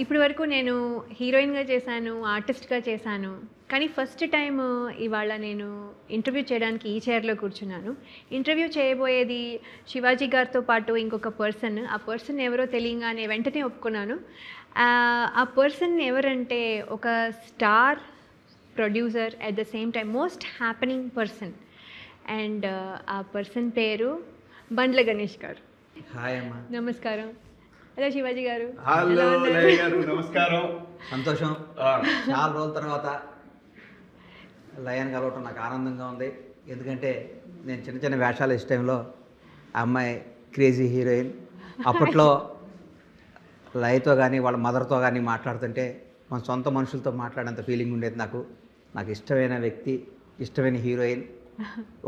ఇప్పటి వరకు నేను హీరోయిన్‌గా చేశాను, ఆర్టిస్ట్‌గా చేశాను. కానీ ఫస్ట్ టైమ్ ఇవాళ నేను ఇంటర్వ్యూ చేయడానికి ఈ చైర్‌లో కూర్చున్నాను. ఇంటర్వ్యూ చేయబోయేది శివాజీ గారితో పాటు ఇంకొక పర్సన్. ఆ పర్సన్ ఎవరో తెలియంగానే వెంటనే ఒప్పుకున్నాను. ఆ పర్సన్ ఎవరంటే ఒక star producer at the same time most happening person. And ఆ పర్సన్ పేరు బండ్ల గణేష్ గారు. హాయ్ అమ్మా. నమస్కారం. హలో శివాజీ గారు. హలో లయ గారు, నమస్కారం. సంతోషం. చాలా రోజుల తర్వాత లయని కలవటం నాకు ఆనందంగా ఉంది. ఎందుకంటే నేను చిన్న చిన్న వేషాలు ఇష్ట టైంలో ఆ అమ్మాయి క్రేజీ హీరోయిన్. అప్పట్లో లయతో కానీ వాళ్ళ మదర్తో కానీ మాట్లాడుతుంటే మన సొంత మనుషులతో మాట్లాడేంత ఫీలింగ్ ఉండేది నాకు. నాకు ఇష్టమైన వ్యక్తి, ఇష్టమైన హీరోయిన్,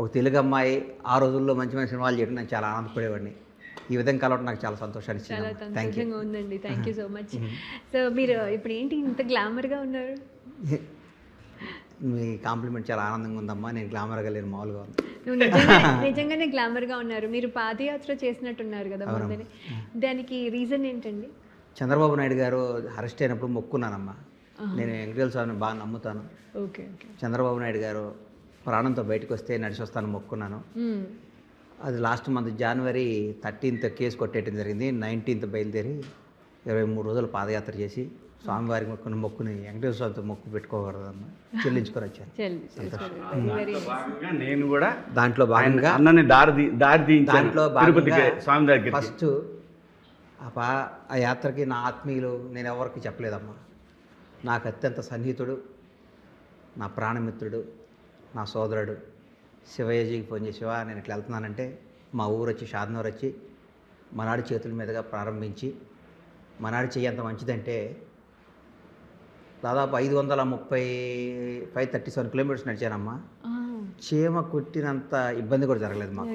ఒక తెలుగు అమ్మాయి. ఆ రోజుల్లో మంచి మంచి సినిమాలు చేయడం నేను చాలా ఆనందపడేవాడిని. ఈ విధంగా కలవడం నాకు చాలా సంతోషాన్ని చాలా ఇచ్చింది. సంతోషంగా ఉందండి. Thank you so much. So మీరు ఇప్పుడు ఏంటి ఇంత గ్లామర్గా ఉన్నారు? మీ కాంప్లిమెంట్ చాలా ఆనందంగా ఉందమ్మా. నేను గ్లామర్గా లేను, మామూలుగా ఉంది. నువ్వు నిజంగానే గ్లామర్గా ఉన్నారు. మీరు పాదయాత్ర చేసినట్టున్నారు కదా ముందునే. దానికి రీజన్ ఏంటండి? చంద్రబాబు నాయుడు గారు అరెస్ట్ అయినప్పుడు మొక్కున్నానమ్మా. నేను వెంకటేశ్వర స్వామిని బాగా నమ్ముతాను. Okay okay. చంద్రబాబు నాయుడు గారు ప్రాణంతో బయటకు వస్తే నడిచి వస్తాను మొక్కున్నాను. అది లాస్ట్ మంత్ జనవరి 13th కేసు కొట్టేయడం జరిగింది. 19th బయలుదేరి 23 రోజులు పాదయాత్ర చేసి స్వామివారికి మొక్కుని వెంకటేశ్వర స్వామితో మొక్కు పెట్టుకోకూడదమ్మా, చెల్లించుకొని వచ్చాను. భాగంగా నేను కూడా దాంట్లో భాగంగా అన్నని దారి దాంట్లో భాగంగా స్వామి దగ్గర ఫస్ట్ ఆ యాత్రకి నా ఆత్మీయులు నేను ఎవరికి చెప్పలేదమ్మా. నాకు అత్యంత సన్నిహితుడు, నా ప్రాణమిత్రుడు, నా సోదరుడు శివయ్యజీకి ఫోన్ చేసి, శివ నేను ఇట్లా వెళ్తున్నానంటే మా ఊరు వచ్చి షాద్నగర్ వచ్చి మనాడి చేతుల మీదుగా ప్రారంభించి, మనాడి చెయ్యి ఎంత మంచిదంటే దాదాపు 537 కిలోమీటర్స్ నడిచానమ్మా. చీమ కొట్టినంత ఇబ్బంది కూడా జరగలేదు మాకు.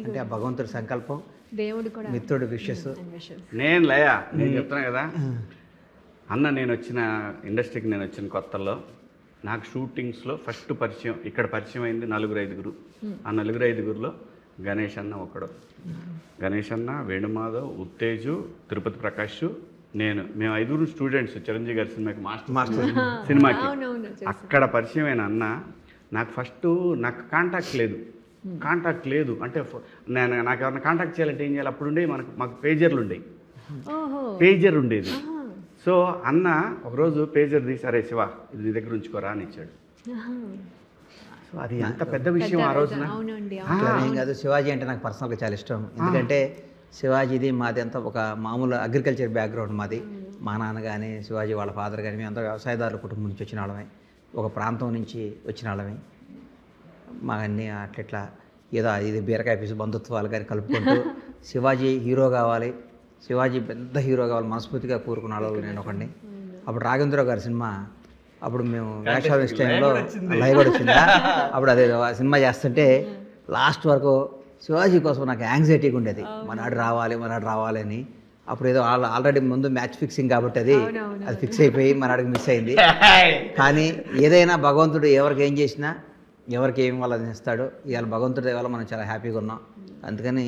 అంటే ఆ భగవంతుడి సంకల్పం, దేవుడు కూడా, మిత్రుడు విషెస్. నేను చెప్తున్నా కదా అన్న, నేను వచ్చిన ఇండస్ట్రీకి నేను వచ్చిన కొత్తలో నాకు షూటింగ్స్లో ఫస్ట్ పరిచయం ఇక్కడ పరిచయం అయింది 4-5. ఆ 4-5లో గణేష్ అన్న ఒకడు. గణేష్ అన్న, వేణుమాధవ్, ఉత్తేజు, తిరుపతి ప్రకాష్, మేము 5 స్టూడెంట్స్ చిరంజీవి గారి సినిమాకి మాస్టర్ సినిమాకి. అక్కడ పరిచయమైన అన్న నాకు ఫస్ట్ నాకు కాంటాక్ట్ లేదు అంటే నాకు ఎవరైనా కాంటాక్ట్ చేయాలంటే ఏం చేయాలి? అప్పుడు మాకు పేజర్లు ఉండేది. సో అన్న ఒకరోజు పేజర్ తీసి, అరే శివ ఇది నీ దగ్గర ఉంచుకోరా అని ఇచ్చాడు. సో అది ఎంత పెద్ద విషయం ఆ రోజున. ఏం కాదు, శివాజీ అంటే నాకు పర్సనల్గా చాలా ఇష్టం. ఎందుకంటే శివాజీది మాది అంతా ఒక మామూలు అగ్రికల్చర్ బ్యాక్గ్రౌండ్ మాది. మా నాన్న కానీ శివాజీ వాళ్ళ ఫాదర్ కానీ మేమంతా వ్యవసాయదారుల కుటుంబం నుంచి వచ్చిన వాళ్ళమే, ఒక ప్రాంతం నుంచి వచ్చిన వాళ్ళమే. మా అన్నీ అట్లా ఏదో ఇది బీరకాయ పీసు బంధుత్వాలు కానీ కలుపుకుంటూ శివాజీ హీరో కావాలి, శివాజీ పెద్ద హీరో కావాలి మనస్ఫూర్తిగా కోరుకున్న వాళ్ళు నేను ఒకడిని. అప్పుడు రాఘవేంద్రరావు గారి సినిమా, అప్పుడు మేము వేషాలు ఇష్ట టైంలో లైవ్ కూడా వచ్చిందా, అప్పుడు అదే సినిమా చేస్తుంటే లాస్ట్ వరకు శివాజీ కోసం నాకు యాంగ్జైటీగా ఉండేది. మనాడు రావాలి అని. అప్పుడు ఏదో ఆల్రెడీ ముందు మ్యాచ్ ఫిక్సింగ్ కాబట్టి అది ఫిక్స్ అయిపోయి మనాడికి మిస్ అయింది. కానీ ఏదైనా భగవంతుడు ఎవరికి ఏం చేసినా, ఎవరికి ఏం వాళ్ళని ఇస్తాడో, ఇవాళ భగవంతుడి వల్ల మనం చాలా హ్యాపీగా ఉన్నాం. అందుకని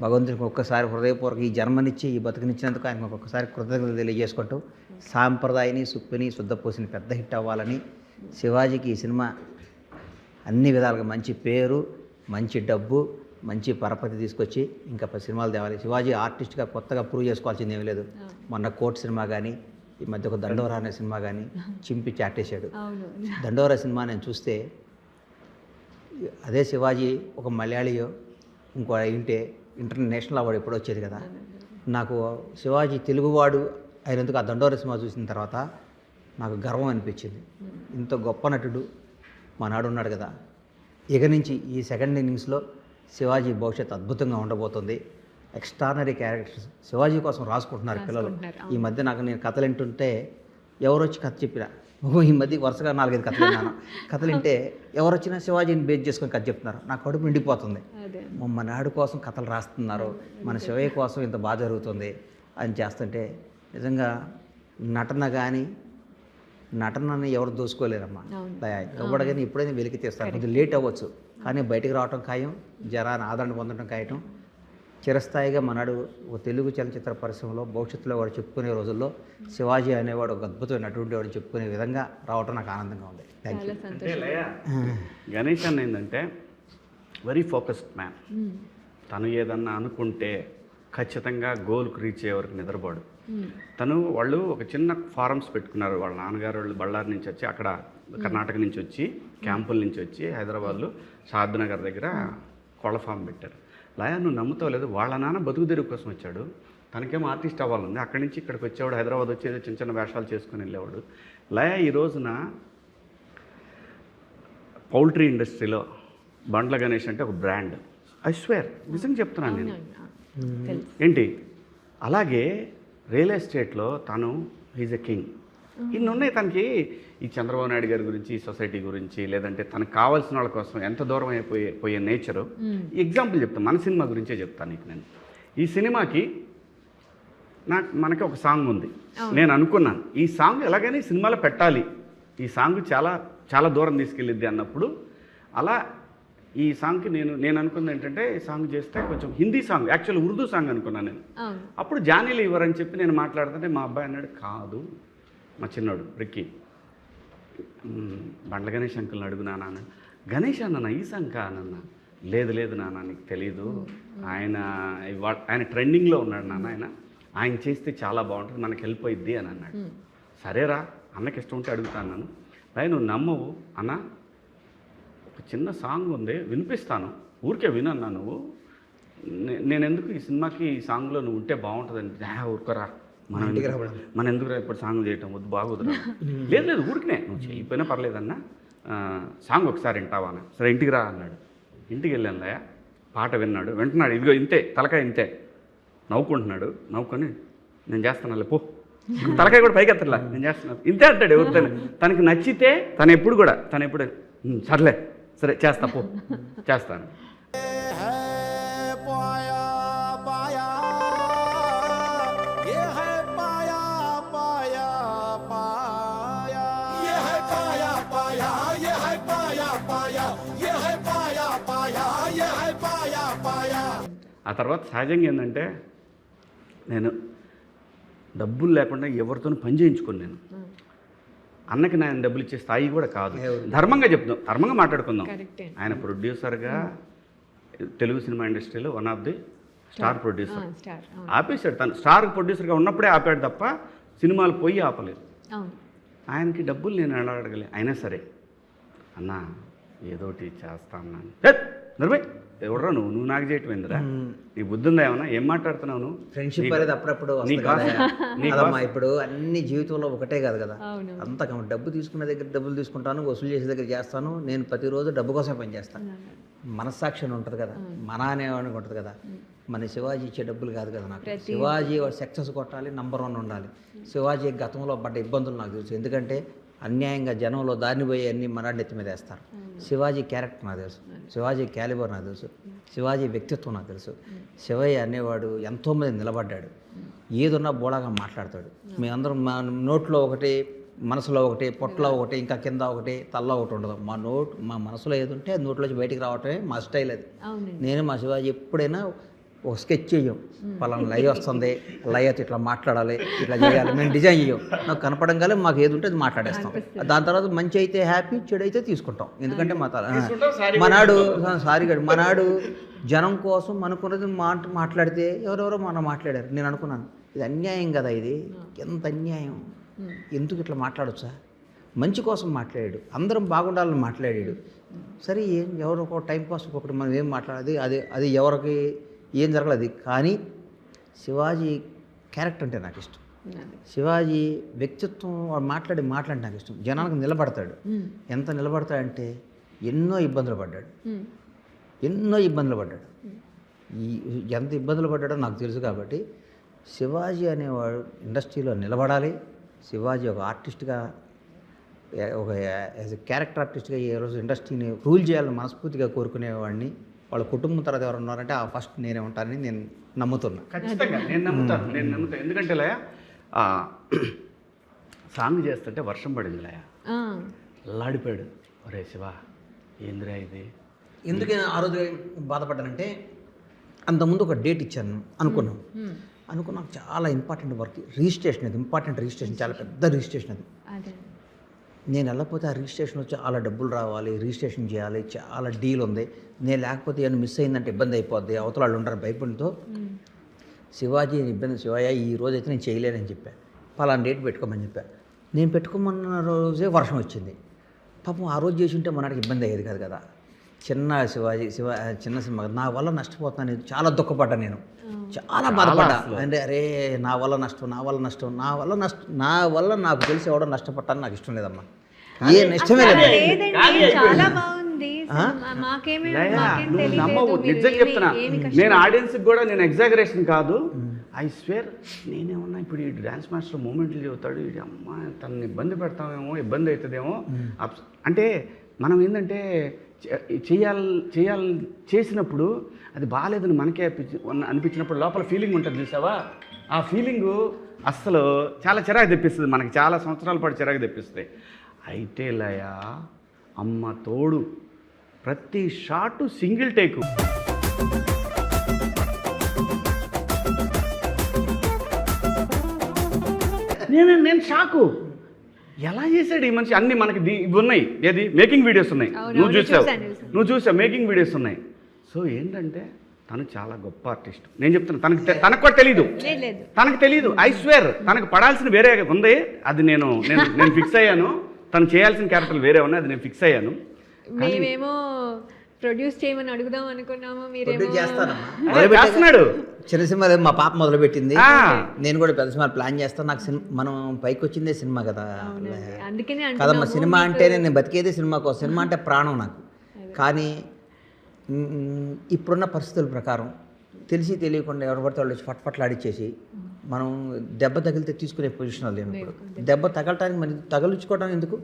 భగవంతుడికి ఒక్కసారి హృదయపూర్వక ఈ జన్మనిచ్చి ఈ బతుకునిచ్చినందుకు ఆయనకు ఒక్కొక్కసారి కృతజ్ఞతలు తెలియజేసుకుంటూ, సాంప్రదాయని సుప్పిని శుద్ధపూసిని పెద్ద హిట్ అవ్వాలని, శివాజీకి ఈ సినిమా అన్ని విధాలుగా మంచి పేరు, మంచి డబ్బు, మంచి పరపతి తీసుకొచ్చి ఇంకా సినిమాలు తేవాలి. శివాజీ ఆర్టిస్ట్గా కొత్తగా ప్రూవ్ చేసుకోవాల్సింది ఏమీ లేదు. మొన్న కోర్ట్ సినిమా కానీ, ఈ మధ్య ఒక దండోరా అనే సినిమా కానీ చింపి చాటేశాడు. దండోరా సినిమా నేను చూస్తే అదే శివాజీ ఒక మలయాళీయో ఇంకో ఉంటే ఇంటర్నేషనల్ అవార్డు ఎప్పుడో వచ్చేది కదా. నాకు శివాజీ తెలుగువాడు అయినందుకు ఆ దండోరా సినిమా చూసిన తర్వాత నాకు గర్వం అనిపించింది. ఇంత గొప్ప నటుడు మనాడు ఉన్నాడు కదా. ఇక నుంచి ఈ సెకండ్ ఇన్నింగ్స్లో శివాజీ భవిష్యత్తు అద్భుతంగా ఉండబోతుంది. ఎక్స్ట్రానరీ క్యారెక్టర్స్ శివాజీ కోసం రాసుకుంటున్నారు పిల్లలు. ఈ మధ్య నేను కథలు వింటుంటే ఎవరు వచ్చి కథ చెప్పినా, ఈ మధ్య వరుసగా 4-5 కథలు విన్నాను. కథలు వింటే ఎవరు వచ్చినా శివాజీని బేస్ చేసుకొని కథ చెప్తున్నారు. నా కడుపు నిండిపోతుంది. మన నాడు కోసం కథలు రాస్తున్నారు, మన శివయ్య కోసం ఇంత బాగా జరుగుతుంది అని చేస్తుంటే నిజంగా నటనని ఎవరు దోసుకోలేరమ్మా. ఎవడగానే ఎప్పుడైనా వెలికి తీస్తారు. కొంచెం లేట్ అవ్వచ్చు కానీ బయటికి రావటం ఖాయం, జనాన్ని ఆదరణ పొందడం ఖాయం. చిరస్థాయిగా మనాడు ఒక తెలుగు చలనచిత్ర పరిశ్రమలో భవిష్యత్తులో వాడు చెప్పుకునే రోజుల్లో శివాజీ అనేవాడు ఒక అద్భుతమైన నటుడు వాడు చెప్పుకునే విధంగా రావటం నాకు ఆనందంగా ఉంది. Thank you. చాలా అంటే సంతోషం. లయ గణేష్ అన్న ఏంటంటే వెరీ ఫోకస్డ్ మ్యాన్. తను ఏదన్నా అనుకుంటే ఖచ్చితంగా గోల్కి రీచ్ అయ్యే వరకు నిద్రపోడు. వాళ్ళు ఒక చిన్న ఫారమ్స్ పెట్టుకున్నారు. వాళ్ళ నాన్నగారు వాళ్ళు బళ్ళారి నుంచి వచ్చి, అక్కడ కర్ణాటక నుంచి వచ్చి, క్యాంపుల నుంచి వచ్చి హైదరాబాద్లో షాద్నగర్ దగ్గర కోళ్ళ ఫామ్ పెట్టారు. లయ నువ్వు నమ్ముతావు లేదు, వాళ్ళ నాన్న బతుకు తెరువు కోసం వచ్చాడు, తనకేమో ఆర్టిస్ట్ అవ్వాలంది. అక్కడి నుంచి ఇక్కడికి వచ్చేవాడు, హైదరాబాద్ వచ్చి ఏదో చిన్న చిన్న వేషాలు చేసుకుని వెళ్ళేవాడు. లయ ఈ రోజున పౌల్ట్రీ ఇండస్ట్రీలో బండ్ల గణేష్ అంటే ఒక బ్రాండ్. ఐ స్వేర్, నిజంగా చెప్తున్నాను నేను. ఏంటి అలాగే రియల్ ఎస్టేట్లో తను ఈజ్ ఎ కింగ్. ఇన్ని ఉన్నాయి తనకి. ఈ చంద్రబాబు నాయుడు గారి గురించి, ఈ సొసైటీ గురించి, లేదంటే తనకు కావాల్సిన వాళ్ళ కోసం ఎంత దూరం పోయే నేచరు. ఎగ్జాంపుల్ చెప్తాను, మన సినిమా గురించే చెప్తాను నీకు. నేను ఈ సినిమాకి మనకి ఒక సాంగ్ ఉంది. నేను అనుకున్నాను ఈ సాంగ్ ఎలాగైనా ఈ సినిమాలో పెట్టాలి, ఈ సాంగ్ చాలా చాలా దూరం తీసుకెళ్ళిద్ది అన్నప్పుడు అలా ఈ సాంగ్కి నేను అనుకున్నది ఏంటంటే, ఈ సాంగ్ చేస్తే కొంచెం Hindi song, actual Urdu song అనుకున్నాను నేను. అప్పుడు జానీలు ఇవ్వరని చెప్పి నేను మాట్లాడుతుంటే మా అబ్బాయి అన్నాడు, కాదు మా చిన్నోడు రిక్కీ, బండ్ల గణేష్ అంకుల్ని అడుగు నాన్న. గణేష్ అన్న ఈ సాంగ్ కానన్న. లేదు నాన్న నీకు తెలీదు, ఆయన ట్రెండింగ్లో ఉన్నాడు నాన్న, ఆయన చేస్తే చాలా బాగుంటుంది, మనకి హెల్ప్ అయ్యిద్ది అని అన్నాడు. సరేరా అన్నకి ఇష్టం ఉంటే అడుగుతాను నన్ను. అయ్యి నువ్వు నమ్మవు అన్న, ఒక చిన్న సాంగ్ ఉంది వినిపిస్తాను, ఊరికే వినన్నా నువ్వు, నేను ఎందుకు ఈ సినిమాకి ఈ సాంగ్లో నువ్వు ఉంటే బాగుంటుందని. ఊరుకోరా, మనం ఎందుకు ఇప్పుడు సాంగ్ చేయటం వద్దు, బాగోదురా. లేదు ఊరికినే నువ్వు చేయకపోయినా పర్లేదన్నా, సాంగ్ ఒకసారి వింటావా అన్న. సరే ఇంటికి రా అన్నాడు. ఇంటికి వెళ్ళాను లయ, పాట వింటున్నాడు. ఇదిగో ఇంతే తలకాయ ఇంతే నవ్వుకుంటున్నాడు. నవ్వుకొని నేను చేస్తాను పో, తలకాయ కూడా పైకి ఎత్తట్లా, నేను చేస్తున్నాను ఇంతే అంటాడు. ఎవరితోనే తనకి నచ్చితే తను ఎప్పుడు సర్లే సరే చేస్తా పో, చేస్తాను. ఆ తర్వాత సహజంగా ఏంటంటే, నేను డబ్బులు లేకుండా ఎవరితోనూ పని చేయించుకుని నేను అన్నకి నేను డబ్బులు ఇచ్చే స్థాయి కూడా కాదు. ధర్మంగా చెప్తాం, ధర్మంగా మాట్లాడుకుందాం. ఆయన ప్రొడ్యూసర్గా తెలుగు సినిమా ఇండస్ట్రీలో one of the star producer. ఆపేశాడు, తను స్టార్ ప్రొడ్యూసర్గా ఉన్నప్పుడే ఆపాడు తప్ప సినిమాలు పోయి ఆపలేదు. ఆయనకి డబ్బులు నేను ఎలా అడగలే. అయినా సరే అన్న ఏదోటి చేస్తా అన్నాను. నర్వై ఎవడరా నువ్వు నాకు చేయటం ఏందిరా, నీ బుద్ధి ఉందా ఏమన్నా, ఏం మాట్లాడుతున్నావు నువ్వు? ఫ్రెండ్షిప్ అనేది అప్పుడప్పుడు ఇప్పుడు అన్ని జీవితంలో ఒకటే కాదు కదా, అంత డబ్బు తీసుకునే దగ్గర డబ్బులు తీసుకుంటాను, వసూలు చేసే దగ్గర చేస్తాను. నేను ప్రతిరోజు డబ్బు కోసమే పని చేస్తాను. మనస్సాక్షి అని ఉంటుంది కదా, మన అనేవాడికి ఉంటుంది కదా. మన శివాజీ ఇచ్చే డబ్బులు కాదు కదా నాకు. శివాజీ సక్సెస్ కొట్టాలి, నంబర్ 1 ఉండాలి. శివాజీ గతంలో పడ్డ ఇబ్బందులు నాకు తెలుసు. ఎందుకంటే అన్యాయంగా జనంలో దారిని పోయి అన్ని మనాడి నెత్తి మీద వేస్తారు. శివాజీ క్యారెక్టర్ నాకు తెలుసు, శివాజీ క్యాలిబర్ నాకు తెలుసు, శివాజీ వ్యక్తిత్వం నాకు తెలుసు. శివయ్య అనేవాడు ఎంతోమంది నిలబడ్డాడు, ఏదున్నా బోళాగా మాట్లాడతాడు. మేమందరం మా నోట్లో ఒకటి, మనసులో ఒకటి, పొట్టలో ఒకటి, ఇంకా కింద ఒకటి, తల్లో ఒకటి ఉండదు. మా మనసులో ఏది ఉంటే నోట్లోంచి బయటికి రావటమే మా స్టైల్ అది. నేను మా శివాజీ ఎప్పుడైనా ఒక స్కెచ్ చేయం, పలానా లయ వస్తుంది, లయతో ఇట్లా మాట్లాడాలి, ఇట్లా చేయాలి, మేము డిజైన్ చేయం. నాకు కనపడంగానే మాకు ఏది ఉంటే అది మాట్లాడేస్తాం. దాని తర్వాత మంచి అయితే హ్యాపీ, చెడు అయితే తీసుకుంటాం. ఎందుకంటే మనాడు జనం కోసం అనుకున్నది మాట్లాడితే ఎవరెవరో మనం మాట్లాడారు. నేను అనుకున్నాను ఇది అన్యాయం కదా, ఇది ఎంత అన్యాయం, ఎందుకు ఇట్లా మాట్లాడొచ్చా? మంచి కోసం మాట్లాడాడు, అందరం బాగుండాలని మాట్లాడాడు. సరే ఎవరో ఒక టైం పాస్ ఒకటి మనం ఏం మాట్లాడేది అది ఎవరికి ఏం జరగలేదు. కానీ శివాజీ క్యారెక్టర్ అంటే నాకు ఇష్టం. శివాజీ వ్యక్తిత్వం, వాడు మాట్లాడే మాటలంటే నాకు ఇష్టం. జనానికి నిలబడతాడు. ఎంత నిలబడతాడంటే ఎన్నో ఇబ్బందులు పడ్డాడు. ఎంత ఇబ్బందులు పడ్డాడో నాకు తెలుసు. కాబట్టి శివాజీ అనేవాడు ఇండస్ట్రీలో నిలబడాలి. శివాజీ ఒక ఆర్టిస్ట్గా, ఒక యాజ్ ఎ క్యారెక్టర్ ఆర్టిస్ట్గా ఈ రోజు ఇండస్ట్రీని రూల్ చేయాలని మనస్ఫూర్తిగా కోరుకునేవాడిని. వాళ్ళ కుటుంబం తర్వాత ఎవరు ఉన్నారంటే ఆ ఫస్ట్ నేనే ఉంటానని నేను నమ్ముతున్నా. ఖచ్చితంగా నేను నమ్ముతాను. ఎందుకంటే లయ సాంగ్ చేస్తుంటే వర్షం పడింది. లయ లాడిపోయాడు, ఒరే శివ ఏందిరా ఇది. ఎందుకు ఆ రోజు బాధపడ్డానంటే, అంతకుముందు ఒక డేట్ ఇచ్చాను అనుకున్నాను నాకు చాలా ఇంపార్టెంట్ వర్క్ రిజిస్ట్రేషన్, అది ఇంపార్టెంట్ రిజిస్ట్రేషన్, చాలా పెద్ద రిజిస్ట్రేషన్ అది. అదే నేను వెళ్ళకపోతే ఆ రిజిస్ట్రేషన్లో చాలా డబ్బులు రావాలి, రిజిస్ట్రేషన్ చేయాలి, చాలా డీల్ ఉంది. నేను లేకపోతే ఏమైనా మిస్ అయిందంటే ఇబ్బంది అయిపోద్ది, అవతల వాళ్ళు ఉంటారు భయపడితో. శివాజీ ఇబ్బంది, శివయ్య ఈ రోజు అయితే నేను చేయలేనని చెప్పా. పలానా డేట్ పెట్టుకోమని చెప్పా. నేను పెట్టుకోమన్న రోజే వర్షం వచ్చింది. పాపం ఆ రోజు చేసి ఉంటే మనకి ఇబ్బంది అయ్యేది కాదు కదా. చిన్న సినిమా నా వల్ల నష్టపోతున్నాను, చాలా దుఃఖపడ్డా నేను, చాలా బాధపడ్డా. అంటే అరే నా వల్ల నాకు తెలిసి ఎవడో నష్టపడ్డాను, నాకు ఇష్టం లేదమ్మా, ఏ ఇష్టమే లేదు. చాలా బాగుంది. నువ్వు నమ్మవు, నిజంగా చెప్తున్నా. నేను ఆడియన్స్కి కూడా నేను ఎగ్జాగరేషన్ కాదు, ఐ స్వేర్. నేనేమన్నా ఇప్పుడు ఈ డ్యాన్స్ మాస్టర్ మూమెంట్లు చెబుతాడు, ఇది అమ్మ తనని ఇబ్బంది పెడతామేమో, ఇబ్బంది అవుతుందేమో. అంటే మనం ఏంటంటే చేసినప్పుడు అది బాగాలేదని మనకే అనిపించినప్పుడు లోపల ఫీలింగ్ ఉంటుంది చూసావా, ఆ ఫీలింగు అస్సలు చాలా చిరాకు తెప్పిస్తుంది మనకి, చాలా సంవత్సరాల పాటు చిరాకు తెప్పిస్తాయి. అయితే లయ అమ్మ తోడు, ప్రతి షాటు సింగిల్ టేకు. నేను షాకు, ఎలా చేశాడు ఈ మనిషి. అన్ని మనకి ఇవి ఉన్నాయి, ఏది మేకింగ్ వీడియోస్ ఉన్నాయి, నువ్వు చూసావు మేకింగ్ వీడియోస్ ఉన్నాయి. సో ఏంటంటే తను చాలా గొప్ప ఆర్టిస్ట్. నేను చెప్తున్నా, తనకు కూడా తెలీదు, ఐ స్వేర్. తనకు పడాల్సిన వేరే ఉంది, అది నేను ఫిక్స్ అయ్యాను. తను చేయాల్సిన క్యారెక్టర్లు వేరే ఉన్నాయి, అది నేను ఫిక్స్ అయ్యాను. మేమేమో ప్రొడ్యూస్ చేయమని అడుగుదాం అనుకున్నాము, చేస్తున్నాడు. చిన్న సినిమా మా పాప మొదలుపెట్టింది, నేను కూడా పెద్ద సినిమా ప్లాన్ చేస్తాను. నాకు మనం పైకి వచ్చిందే సినిమా కదా, కదమ్మా. సినిమా అంటే నేను బతికేదే సినిమా కోసం, సినిమా అంటే ప్రాణం నాకు. కానీ ఇప్పుడున్న పరిస్థితుల ప్రకారం తెలిసి తెలియకుండా ఎవరు పడితే వాళ్ళు ఫట్ఫట్లాడిచ్చేసి మనం దెబ్బ తగిలితే తీసుకునే పొజిషన్లో లేము ఇప్పుడు. దెబ్బ తగలటానికి మరి తగిలించుకోవడం ఎందుకు,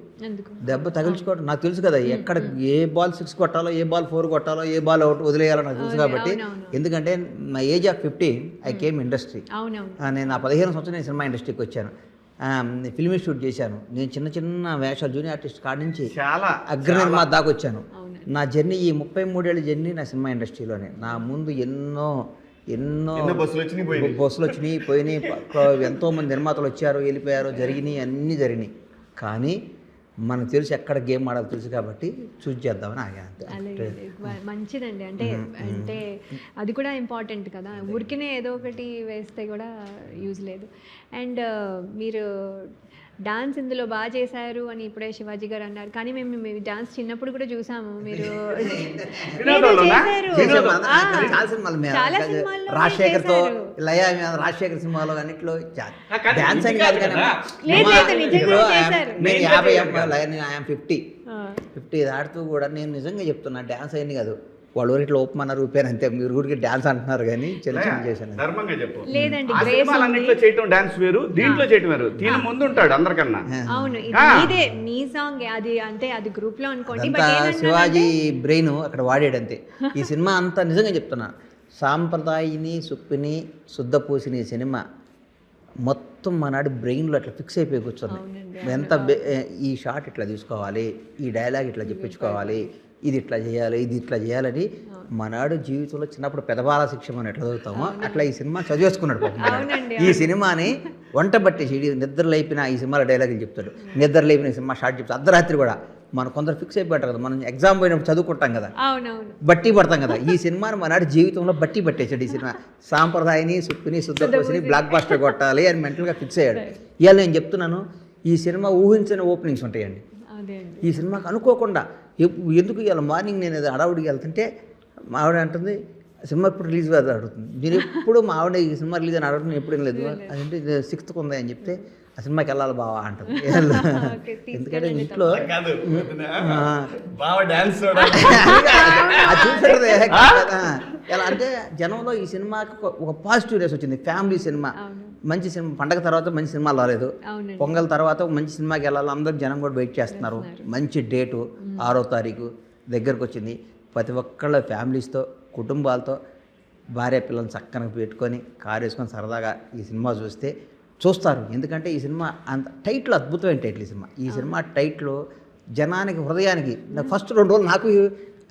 దెబ్బ తగిలించుకోవడం నాకు తెలుసు కదా, ఎక్కడ ఏ బాల్ 6 కొట్టాలో, ఏ బాల్ 4 కొట్టాలో, ఏ బాల్ అవుట్ వదిలేయాలో నాకు తెలుసు. కాబట్టి ఎందుకంటే నా age of 15 I came industry. నేను నా 15 సంవత్సరం నేను సినిమా ఇండస్ట్రీకి వచ్చాను, ఫిల్మ్ షూట్ చేశాను. నేను చిన్న చిన్న వేషాలు జూనియర్ ఆర్టిస్ట్ కాడి నుంచి చాలా అగ్రనిర్మా దాకా వచ్చాను. నా జర్నీ, ఈ 33 ఏళ్ళ జర్నీ నా సినిమా ఇండస్ట్రీలోనే. నా ముందు ఎన్నో బస్సులు వచ్చినాయి, పోయినాయి, ఎంతోమంది నిర్మాతలు వచ్చారు, వెళ్ళిపోయారు, అన్నీ జరిగినాయి. కానీ మనకు తెలుసు ఎక్కడ గేమ్ ఆడాలో తెలుసు, కాబట్టి చూస్ చేద్దామని ఆగా. మంచిదండి. అంటే అది కూడా ఇంపార్టెంట్ కదా, ఊరికినే ఏదో ఒకటి వేస్తే కూడా యూజ్ లేదు. అండ్ మీరు డాన్స్ ఇందులో బాగా చేశారు అని ఇప్పుడే శివాజీ గారు అన్నారు, కానీ మేము మీ డాన్స్ చిన్నప్పుడు కూడా చూసాము. మీరు రాజశేఖర్తో రాజశేఖర్ సినిమాలో అన్నిట్లో డాన్స్ అని కాదు, కానీ 50 దాటుతూ కూడా నేను నిజంగా చెప్తున్నా, డాన్స్ అయింది కాదు, వాళ్ళు ఊరిట్లో ఓపెమన్నారు, ఊపారు అంతే. మీరు ఊరికి డాన్స్ అంటున్నారు కానీ చిన్న చేశాను. లేదండి, చేయటం డాన్స్ వేరు, దీంట్లో చేయటం వేరు. దీని ముందు ఉంటాడు అందరికన్నా. అవును, మీ సాంగ్ అది, అంటే అది గ్రూప్ లో అనుకోండి. శివాజీ బ్రెయిన్ అక్కడ వాడాడు అంతే. ఈ సినిమా అంతా నిజంగా చెప్తున్నా, సాంప్రదాయిని సుప్పిని శుద్ధపూసిని సినిమా మొత్తం మనాడు బ్రెయిన్లో అట్లా ఫిక్స్ అయిపోయి కూర్చుంది. ఎంత ఈ షాట్ ఇట్లా తీసుకోవాలి, ఈ డైలాగ్ ఇట్లా చెప్పించుకోవాలి, ఇది ఇట్లా చేయాలి, ఇది ఇట్లా చేయాలని మనాడు జీవితంలో చిన్నప్పుడు పెదబాల శిక్ష మనం ఎట్లా చదువుతామో అట్లా ఈ సినిమా చదివేసుకున్నాడు పాపం. ఈ సినిమాని వంట బట్టి నిద్ర లేపిన ఈ సినిమాలో డైలాగులు చెప్తాడు, నిద్ర లేపిన సినిమా షార్ట్ చెప్తాడు. అర్ధరాత్రి కూడా మనం కొందరు ఫిక్స్ అయిపోతారు కదా, మనం ఎగ్జామ్ పోయినప్పుడు చదువుకుంటాం కదా, బట్టి పడతాం కదా. ఈ సినిమాని మనాడు జీవితంలో బట్టి పట్టేశాడు. ఈ సినిమా సాంప్రదాయని సుప్పిని శుద్ధపూసిని బ్లాక్ బాస్టర్ కొట్టాలి అని మెంటల్గా ఫిక్స్ అయ్యాడు. ఇవాళ నేను చెప్తున్నాను, ఈ సినిమా ఊహించని ఓపెనింగ్స్ ఉంటాయండి. ఈ సినిమాకి అనుకోకుండా ఎందుకు ఇవాళ మార్నింగ్ నేను ఏదో హడావుడికి వెళ్తుంటే మా ఆవిడ అంటుంది, సినిమా ఎప్పుడు రిలీజ్ కాదు అడుగుతుంది. నేను ఎప్పుడు మా ఆవిడ ఈ సినిమా రిలీజ్ అని అడగడం ఎప్పుడు లేదు. అదంటే 6th ఉంది అని చెప్తే ఆ సినిమాకి వెళ్ళాలి బావా అంటుంది. ఎందుకంటే ఇంట్లో చూసారు ఎలా అంటే జనంలో ఈ సినిమాకి ఒక పాజిటివ్నెస్ వచ్చింది. ఫ్యామిలీ సినిమా, మంచి సినిమా. పండగ తర్వాత మంచి సినిమాలు రాలేదు, పొంగల్ తర్వాత మంచి సినిమాకి వెళ్ళాలి, అందరూ జనం కూడా వెయిట్ చేస్తున్నారు. మంచి డేటు 6వ తారీఖు దగ్గరకు వచ్చింది. ప్రతి ఒక్కళ్ళ ఫ్యామిలీస్తో, కుటుంబాలతో, భార్య పిల్లల్ని చక్కగా పెట్టుకొని కారు వేసుకొని సరదాగా ఈ సినిమా చూస్తారు. ఎందుకంటే ఈ సినిమా అంత టైటిల్ అద్భుతమైన టైటిల్. ఈ సినిమా టైటిల్ జనానికి, హృదయానికి, ఫస్ట్ 2 రోజులు నాకు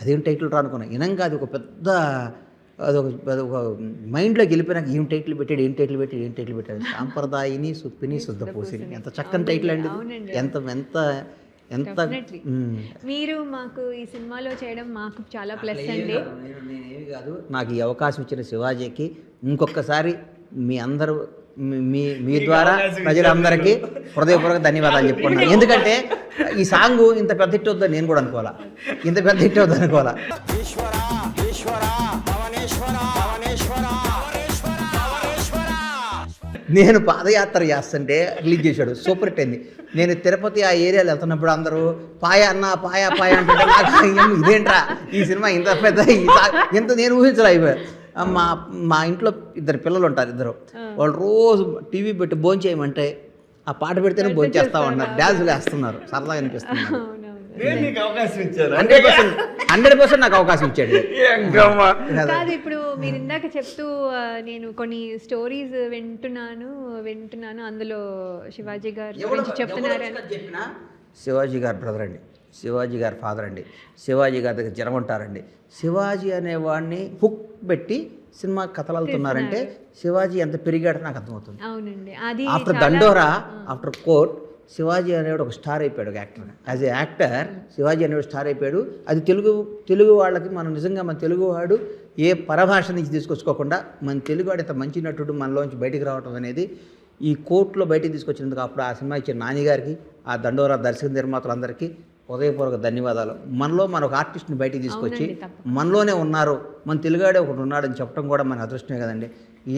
అదేం టైటిల్ రా అనుకున్నా. ఇనంగా అది ఒక పెద్ద అదొక మైండ్లోకి వెళ్ళిపోయినాక ఏం టైటిల్ పెట్టాడు సాంప్రదాయిని సుప్పిని శుద్ధపూసిని. ఎంత చక్కని టైటిల్ అండి ఇది. ఎంత ఎంత ఎంత Definitely. మీరు మాకు ఈ సినిమాలో చేయడం మాకు చాలా ప్లస్ అండి. నేనేమి కాదు, నాకు ఈ అవకాశం ఇచ్చిన శివాజీకి ఇంకొకసారి మీ అందరూ మీ ద్వారా ప్రజలందరికీ హృదయపూర్వక ధన్యవాదాలు చెప్పుకున్నాను. ఎందుకంటే ఈ సాంగ్ ఇంత పెద్ద హిట్ అవుతుందని నేను కూడా అనుకోవాలా, ఇంత పెద్ద హిట్ అవుతుంది అనుకోవాలా. నేను పాదయాత్ర చేస్తుంటే రిలీజ్ చేశాడు, సూపర్ హిట్ అయింది. నేను తిరుపతి ఆ ఏరియాలో వెళ్తున్నప్పుడు అందరూ పాయ అన్న పాయ పాయ అంటుంటే నాకు ఇదేంట్రా ఈ సినిమా ఇంత పెద్ద ఇంత నేను ఊహించలే. మా ఇంట్లో 2 పిల్లలు ఉంటారు, 2 వాళ్ళు రోజు టీవీ పెట్టి భోంచేయమంటే ఆ పాట పెడితేనే భోంచేస్తా ఉన్నారు, డ్యాన్సులు వేస్తున్నారు, సరదాగా అనిపిస్తున్నారు. 100% నాకు అవకాశం ఇచ్చాడు. కాదు, ఇప్పుడు మీరు ఇందాక చెప్తూ నేను కొన్ని స్టోరీస్ వింటున్నాను అందులో శివాజీ గారి గురించి చెప్తున్నారని. శివాజీ గారి బ్రదర్ అండి, శివాజీ గారి ఫాదర్ అండి, శివాజీ గారి దగ్గర జనం ఉంటారండి. శివాజీ అనేవాడిని హుక్ పెట్టి సినిమా కథలు వెళ్తున్నారంటే శివాజీ ఎంత పెరిగాడో నాకు అర్థమవుతుంది. అవునండి, అది ఆఫ్టర్ దండోరా, ఆఫ్టర్ కోర్ట్, శివాజీ అనేవాడు ఒక స్టార్ అయిపోయాడు, ఒక actor. As a actor Shivaji అనేవాడు స్టార్ అయిపోయాడు. అది తెలుగు వాళ్ళకి మనం నిజంగా మన తెలుగువాడు ఏ పరభాష నుంచి తీసుకొచ్చుకోకుండా మన తెలుగువాడు ఇంత మంచి నటుడు మనలోంచి బయటికి రావడం అనేది ఈ కోర్టులో బయటికి తీసుకొచ్చినందుకు అప్పుడు ఆ సినిమా ఇచ్చిన నాని గారికి, ఆ దండోరా దర్శక నిర్మాతలందరికీ హృదయపూర్వక ధన్యవాదాలు. మనలో మన ఒక ఆర్టిస్ట్ని బయటికి తీసుకొచ్చి మనలోనే ఉన్నారు, మన తెలుగాడే ఒకటి ఉన్నాడని చెప్పడం కూడా మన అదృష్టమే కదండి.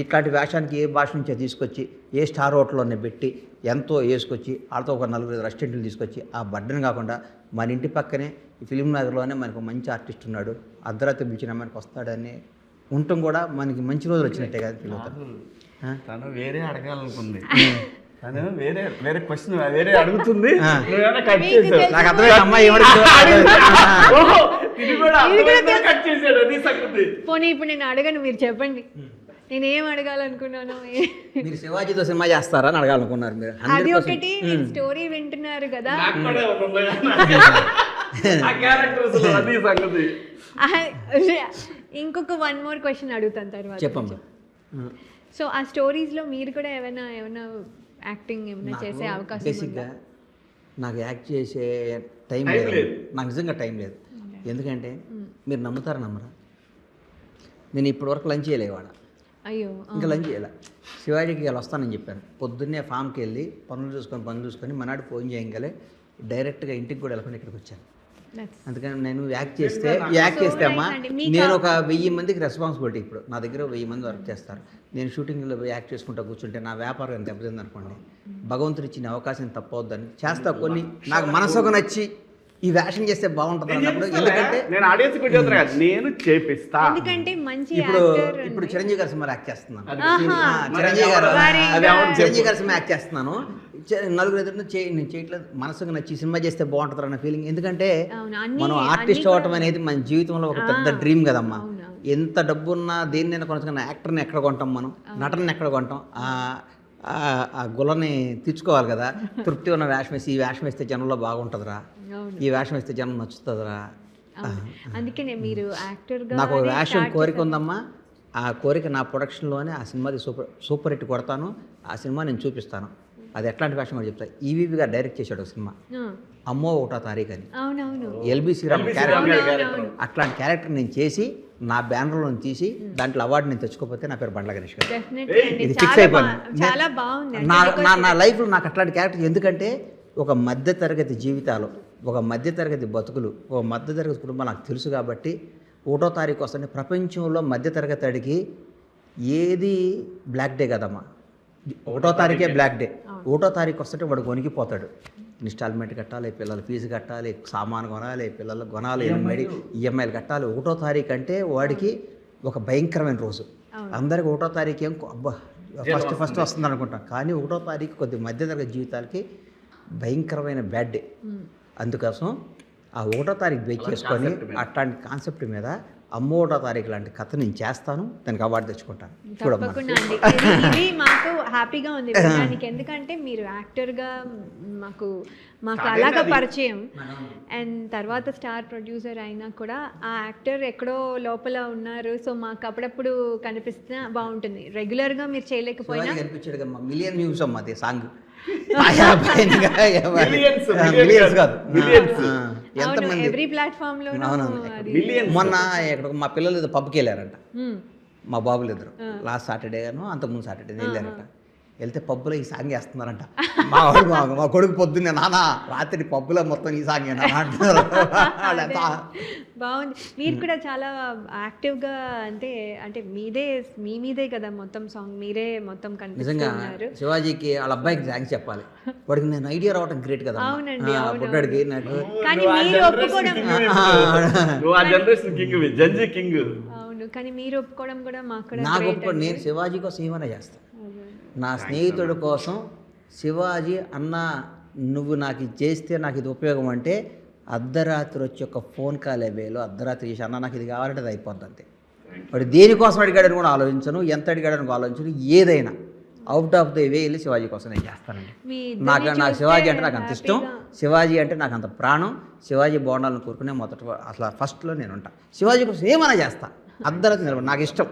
ఇట్లాంటి వేషానికి ఏ భాష నుంచో తీసుకొచ్చి ఏ స్టార్ హోటల్లోనే పెట్టి ఎంతో వేసుకొచ్చి వాళ్ళతో ఒక 4 రెస్టారెంట్లు తీసుకొచ్చి ఆ బడ్డను కాకుండా మన ఇంటి పక్కనే ఈ ఫిలిం నగర్లోనే మనకు మంచి ఆర్టిస్ట్ ఉన్నాడు, అర్ధరాత్రి పిలిచిన మనకు వస్తాడని ఉండటం కూడా మనకి మంచి రోజులు వచ్చినట్టే కదా ఫీల్ అవుతాం. తను వేరే అడగాలనుకుంది, తను వేరే క్వశ్చన్ వేరే అడుగుతుంది. నాకు అర్థమైంది అమ్మాయి పోనీ ఇప్పుడు నేను అడగను, మీరు చెప్పండి నేనేం అడగాలనుకున్నాను. మీరు శివాజీతో సినిమా చేస్తారా అని అడగాలనుకున్నారు మీరు. అది ఒకటి, స్టోరీ వింటున్నారు కదా, ఇంకొక 1 more క్వశ్చన్ అడుగుతాను తర్వాత. చెప్పమ్మా. సో ఆ స్టోరీస్లో మీరు కూడా ఏమైనా యాక్టింగ్ ఏమైనా చేసే అవకాశం బేసిక్గా నాకు యాక్ట్ చేసే టైం లేదు, నాకు నిజంగా టైం లేదు. ఎందుకంటే మీరు నమ్ముతారా నమ్మరా, నేను ఇప్పటివరకు లంచ్ చేయలేవాడ. అయ్యో, ఇంకా లంచ్ చేయాలి. శివాజీకి ఇలా వస్తానని చెప్పాను, పొద్దున్నే ఫామ్కి వెళ్ళి పనులు చూసుకొని మనాడు ఫోన్ చేయగలే డైరెక్ట్గా ఇంటికి కూడా వెళ్ళకుండా ఇక్కడికి వచ్చాను. అందుకని నేను యాక్ట్ చేస్తే అమ్మా నేను ఒక 1000 మందికి రెస్పాన్సిబిలిటీ. ఇప్పుడు నా దగ్గర 1000 మంది వర్క్ చేస్తారు. నేను షూటింగ్లో యాక్ట్ చేసుకుంటూ కూర్చుంటే నా వ్యాపారం దెబ్బతింది అనుకోండి, భగవంతుడు ఇచ్చిన అవకాశం తప్పవద్దని చేస్తా. కొన్ని నాకు మనసుకు నచ్చి ఈ వేషం చేస్తే బాగుంటుంది అన్నప్పుడు, ఎందుకంటే నేను ఆడియన్స్ నేను చేపిస్తా. ఎందుకంటే మంచి ఇప్పుడు చిరంజీవి గారి సినిమా యాక్ట్ చేస్తున్నాను, చిరంజీవి గారి సినిమా యాక్ట్ చేస్తున్నాను. 4 ఎదురు నేను చేయట్లేదు, మనసుకు నచ్చి సినిమా చేస్తే బాగుంటుంది అన్న ఫీలింగ్. ఎందుకంటే మనం ఆర్టిస్ట్ అవ్వటం అనేది మన జీవితంలో ఒక పెద్ద డ్రీమ్ కదమ్మా. ఎంత డబ్బు ఉన్నా దేన్నైనా కొనుక్కున్న యాక్టర్ని ఎక్కడ కొంటాం, మనం నటనని ఎక్కడ కొంటాం, ఆ గులని తీర్చుకోవాలి కదా. తృప్తి ఉన్న వేషం వేసి ఈ వేషం వేస్తే జనంలో బాగుంటుందిరా, ఈ వేషం వేస్తే జనం నచ్చుతుందిరా. అందుకనే మీరు యాక్టర్గా నాకు వేషం కోరిక ఉందమ్మా, ఆ కోరిక నా ప్రొడక్షన్లోనే ఆ సినిమాది సూపర్ హిట్ కొడతాను, ఆ సినిమా నేను చూపిస్తాను. అది ఎట్లాంటి వేషం కూడా చెప్తాను. ఈవీవి గారు డైరెక్ట్ చేశాడు ఒక సినిమా, అమ్మో 1వ తారీఖు అని, ఎల్బి శ్రీరామ్ క్యారెక్టర్. అట్లాంటి క్యారెక్టర్ నేను చేసి నా బ్యానర్లో తీసి దాంట్లో అవార్డు నేను తెచ్చుకోకపోతే నా పేరు బండ్ల గణేష్ గారు. ఇది ఫిక్స్ అయిపోయింది నా లైఫ్లో. నాకు అట్లాంటి క్యారెక్టర్ ఎందుకంటే ఒక మధ్యతరగతి జీవితాలు, ఒక మధ్యతరగతి బతుకులు, ఒక మధ్యతరగతి కుటుంబం నాకు తెలుసు కాబట్టి 1వ తారీఖు వస్తుంది. ప్రపంచంలో మధ్యతరగతి అడిగి ఏది బ్లాక్ డే కదమ్మా, 1వ తారీఖే బ్లాక్ డే. 1వ తారీఖు వస్తుంటే వాడు కొనికిపోతాడు. ఇన్స్టాల్మెంట్ కట్టాలి, పిల్లల ఫీజు కట్టాలి, సామాను కొనాలి, పిల్లలకు కొనాలి, ఈఎంఐలు కట్టాలి. 1వ తారీఖు అంటే వాడికి ఒక భయంకరమైన రోజు. అందరికి 1వ తారీఖు ఏం అబ్బా ఫస్ట్ వస్తుంది అనుకుంటాం, కానీ 1వ తారీఖు కొద్ది మధ్యతరగతి జీవితాలకి భయంకరమైన బ్యాడ్ డే. అందుకోసం ఆ 1వ తారీఖు బేక్ చేసుకొని అట్లాంటి కాన్సెప్ట్ మీద అమ్మోటో తారీఖు లాంటి కథ నేను చేస్తాను, దానికి అవార్డు తెచ్చుకుంటాను. చూడమ్మా. తప్పకుండా అండి. ఇది మాకు హ్యాపీగా ఉంది వినడానికి. ఎందుకంటే మీరు యాక్టర్గా మాకు అలాగా పరిచయం, అండ్ తర్వాత స్టార్ ప్రొడ్యూసర్ అయినా కూడా ఆ యాక్టర్ ఎక్కడో లోపల ఉన్నారు. సో మాకు అప్పుడప్పుడు కనిపిస్తున్నా బాగుంటుంది. రెగ్యులర్గా మీరు చేయలేకపోయినా కనిపించాడు మిలియన్ వ్యూస్ అమ్మా అది సాంగ్. ఎవ్రీ ప్లాట్ఫామ్ లో మొన్న ఇక్కడ మా పిల్లలు ఏదో పబ్కి వెళ్ళారంట, మా బాబులు ఇద్దరు. లాస్ట్ సాటర్డే గాను అంతకుముందు సాటర్డే వెళ్ళారట. వెళ్తే పబ్బులో ఈ సాంగ్ వేస్తున్నారంట. మా కొడుకు పొద్దున్నే నాన్న రాత్రి పబ్బులో మొత్తం ఈ సాంగ్ అంటున్నారు. బాగుంది. మీరు కూడా చాలా యాక్టివ్గా అంటే మీ మీదే కదా మొత్తం సాంగ్, మీరే మొత్తం కనిపిస్తున్నారు. శివాజీకి వాళ్ళ అబ్బాయికి థ్యాంక్స్ చెప్పాలి. వాడికి నేను ఐడియా రావడం గ్రేట్ కదా. అవునండి, బుడ్డాడికి నాకు కానీ మీరు ఒప్పుకోవడం, అవును, కానీ మీరు ఒప్పుకోవడం కూడా మాకు నాకు నేను శివాజీ కోసం ఏమైనా చేస్తాను. నా స్నేహితుడి కోసం శివాజీ అన్న నువ్వు నాకు ఇది చేస్తే నాకు ఇది ఉపయోగం అంటే అర్ధరాత్రి వచ్చి ఒక ఫోన్ కాల్ వేలో అర్ధరాత్రి చేసి అన్న నాకు ఇది కావాలంటే అది అయిపోద్ది అంతే. వాడు దేనికోసం అడిగాడని కూడా ఆలోచించను, ఎంత అడిగాడని ఆలోచించను, ఏదైనా అవుట్ ఆఫ్ ద వే వెళ్ళి శివాజీ కోసం నేను చేస్తానండి. నాకు శివాజీ అంటే నాకు అంత ఇష్టం, శివాజీ అంటే నాకు అంత ప్రాణం. శివాజీ బాగుండాలని కోరుకునే మొదట అసలు ఫస్ట్లో నేను ఉంటా. శివాజీ కోసం ఏమైనా చేస్తా, అర్ధరాత్రి నిలబడి నాకు ఇష్టం.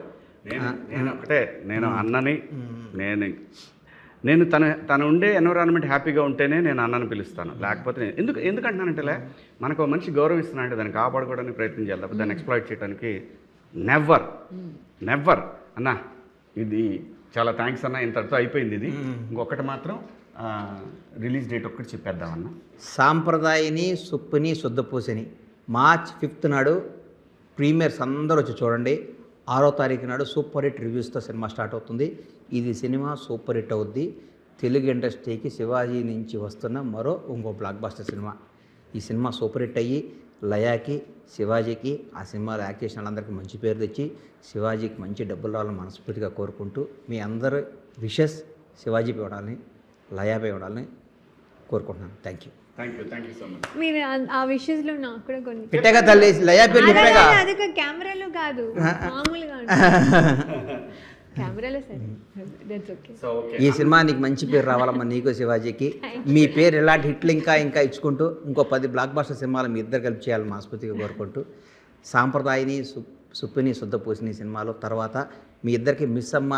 నేను ఒకటే, నేను అన్నని నేను తన ఉండే ఎన్విరాన్మెంట్ హ్యాపీగా ఉంటేనే నేను అన్నని పిలుస్తాను. లేకపోతే ఎందుకంటున్నానంటే మనకు ఒక మనిషి గౌరవిస్తున్నా అంటే దాన్ని కాపాడుకోవడానికి ప్రయత్నం చేయాలి, లేకపోతే దాన్ని ఎక్స్ప్లాయిట్ చేయడానికి నెవర్ అన్న ఇది చాలా థ్యాంక్స్ అన్న, ఇంతటితో అయిపోయింది. ఇది ఇంకొకటి మాత్రం రిలీజ్ డేట్ ఒక్కటి చెప్పేద్దామన్న. సాంప్రదాయని సుప్పుని శుద్ధపూసని March 5th నాడు ప్రీమియర్స్ అందరూ వచ్చి చూడండి. 6వ తారీఖు నాడు సూపర్ హిట్ రివ్యూస్తో సినిమా స్టార్ట్ అవుతుంది. ఇది సినిమా సూపర్ హిట్ అవుద్ది. తెలుగు ఇండస్ట్రీకి శివాజీ నుంచి వస్తున్న ఇంకో బ్లాక్ బస్టర్ సినిమా. ఈ సినిమా సూపర్ హిట్ అయ్యి లయాకి శివాజీకి ఆ సినిమాలో యాక్ట్ చేసిన వాళ్ళందరికీ మంచి పేరు తెచ్చి శివాజీకి మంచి డబ్బులు రావాలని మనస్ఫూర్తిగా కోరుకుంటూ మీ అందరి విషెస్ శివాజీపై ఉండాలని లయాపై ఉండాలని కోరుకుంటున్నాను. Thank you so much. మీరు ఆ విషయస్ లో నాకు కూడా కొన్ని పెట్టాగా తల్లి లయా పేరు చెప్పాగా, అదొక కెమెరాలో కాదు మామూలుగా కెమెరాలో. సరే, దట్స్ ఓకే. ఈ సినిమా నీకు మంచి పేరు రావాలమ్మా, నీకు శివాజీకి. మీ పేరు ఇలాంటి హిట్లు ఇంకా ఇచ్చుకుంటూ ఇంకో 10 బ్లాక్ బస్టర్ సినిమాలు మీ ఇద్దరు కలిపి చేయాలని మనస్ఫూర్తిగా కోరుకుంటూ సాంప్రదాయని సుప్పిని శుద్ధపూసిని సినిమాలో తర్వాత మీ ఇద్దరికి మిస్ అమ్మ,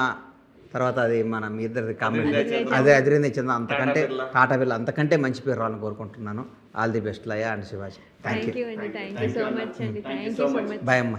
తర్వాత అది మీ ఇద్దరిది కామెంట్ అదే అదిరింది ఇచ్చింది, అంతకంటే టాటా బిల్ అంతకంటే మంచి పేరు రావాలని కోరుకుంటున్నాను. All the best Laya and Shivaji. Thank you. So much అండి. Thank you so much. Bye అమ్మ.